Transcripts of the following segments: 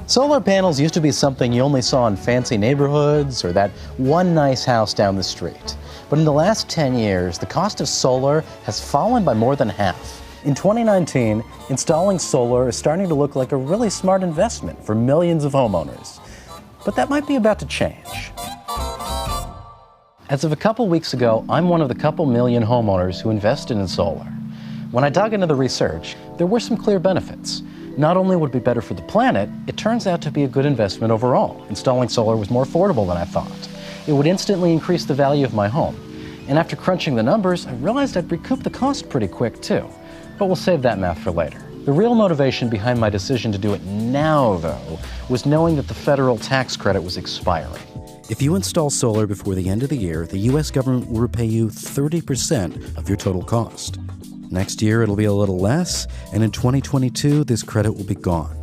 Solar panels used to be something you only saw in fancy neighborhoods or that one nice house down the street. But in the last 10 years, the cost of solar has fallen by more than half. In 2019, installing solar is starting to look like a really smart investment for millions of homeowners. But that might be about to change. As of a couple weeks ago, I'm one of the couple million homeowners who invested in solar. When I dug into the research, there were some clear benefits. Not only would it be better for the planet, it turns out to be a good investment overall. Installing solar was more affordable than I thought. It would instantly increase the value of my home. And after crunching the numbers, I realized I'd recoup the cost pretty quick too. But we'll save that math for later. The real motivation behind my decision to do it now, though, was knowing that the federal tax credit was expiring. If you install solar before the end of the year, the U.S. government will repay you 30% of your total cost. Next year, it'll be a little less, and in 2022, this credit will be gone.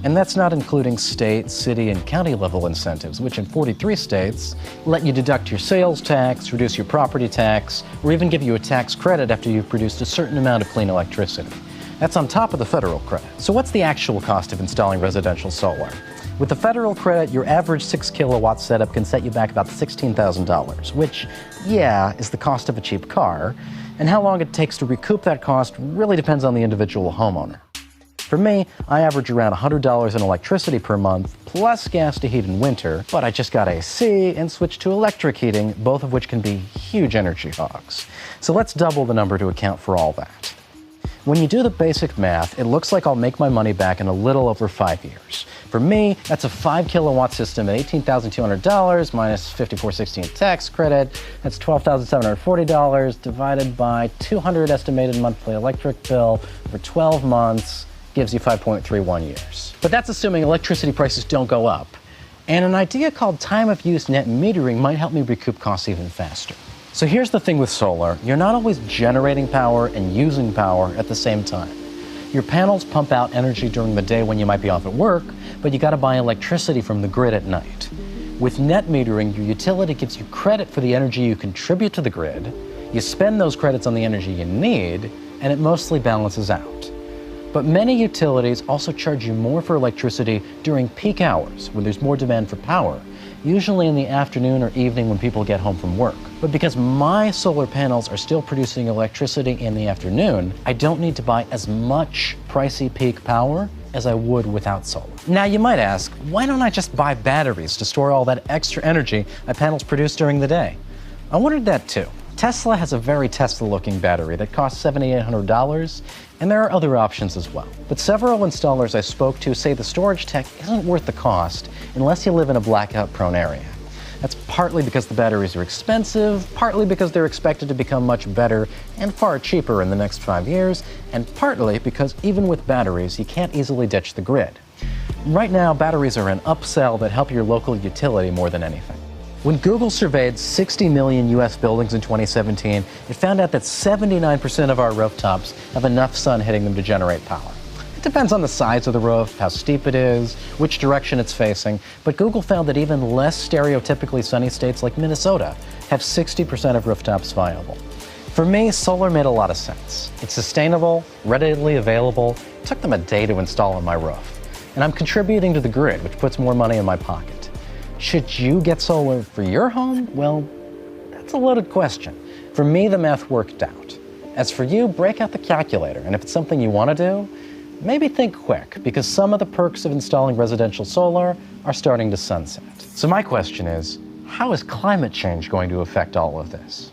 And that's not including state, city, and county level incentives, which in 43 states let you deduct your sales tax, reduce your property tax, or even give you a tax credit after you've produced a certain amount of clean electricity. That's on top of the federal credit. So what's the actual cost of installing residential solar? With the federal credit, your average 6 kilowatt setup can set you back about $16,000, which, yeah, is the cost of a cheap car. And how long it takes to recoup that cost really depends on the individual homeowner. For me, I average around $100 in electricity per month, plus gas to heat in winter, but I just got AC and switched to electric heating, both of which can be huge energy hogs. So let's double the number to account for all that. When you do the basic math, it looks like I'll make my money back in a little over 5 years. For me, that's a 5 kilowatt system at $18,200 minus $5,460 in tax credit. That's $12,740 divided by 200 estimated monthly electric bill for 12 months gives you 5.31 years. But that's assuming electricity prices don't go up. And an idea called time of use net metering might help me recoup costs even faster. So here's the thing with solar. You're not always generating power and using power at the same time. Your panels pump out energy during the day when you might be off at work, but you gotta buy electricity from the grid at night. With net metering, your utility gives you credit for the energy you contribute to the grid, you spend those credits on the energy you need, and it mostly balances out. But many utilities also charge you more for electricity during peak hours, when there's more demand for power, usually in the afternoon or evening when people get home from work. But because my solar panels are still producing electricity in the afternoon, I don't need to buy as much pricey peak power as I would without solar. Now you might ask, why don't I just buy batteries to store all that extra energy my panels produce during the day? I wondered that too. Tesla has a very Tesla-looking battery that costs $7,800, and there are other options as well. But several installers I spoke to say the storage tech isn't worth the cost unless you live in a blackout-prone area. That's partly because the batteries are expensive, partly because they're expected to become much better and far cheaper in the next 5 years, and partly because even with batteries, you can't easily ditch the grid. Right now, batteries are an upsell that help your local utility more than anything. When Google surveyed 60 million US buildings in 2017, it found out that 79% of our rooftops have enough sun hitting them to generate power. It depends on the size of the roof, how steep it is, which direction it's facing, but Google found that even less stereotypically sunny states like Minnesota have 60% of rooftops viable. For me, solar made a lot of sense. It's sustainable, readily available. It took them a day to install on my roof. And I'm contributing to the grid, which puts more money in my pocket. Should you get solar for your home? Well, that's a loaded question. For me, the math worked out. As for you, break out the calculator, and if it's something you want to do, maybe think quick, because some of the perks of installing residential solar are starting to sunset. So my question is, how is climate change going to affect all of this?